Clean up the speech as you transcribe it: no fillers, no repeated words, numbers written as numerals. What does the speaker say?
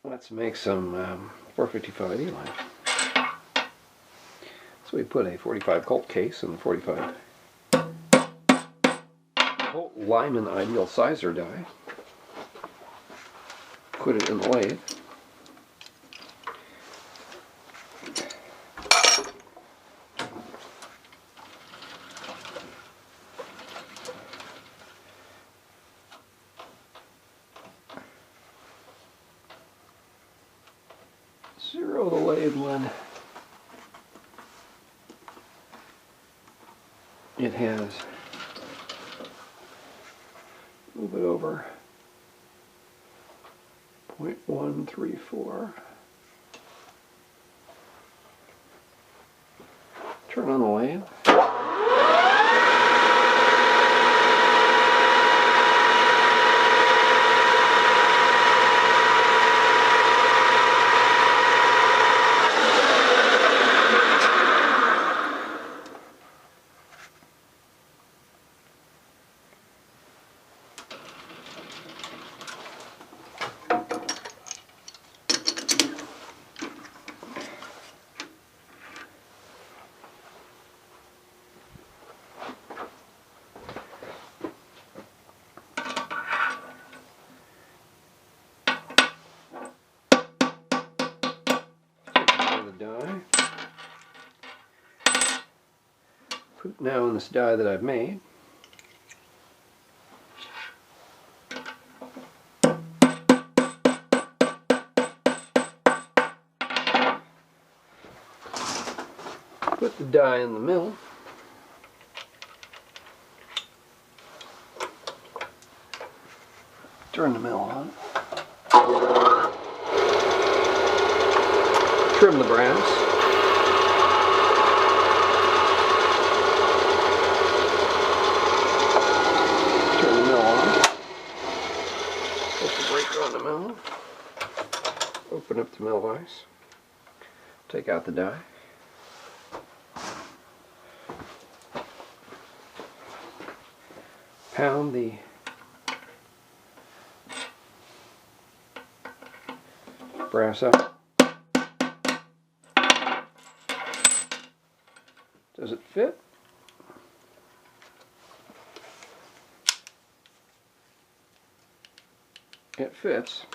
Let's make some 455 Eley. So we put a 45 Colt case in the 45 Colt Lyman ideal sizer die. Put it in the lathe. Zero the lathe when it has a little bit over 0.134. Turn on the lathe. Die. Put it now in this die that I've made. Put the die in the mill. Turn the mill on. Trim the brass. Turn the mill on. Put the breaker on the mill. Open up the mill vise. Take out the die. Pound the brass up. Does it fit? It fits.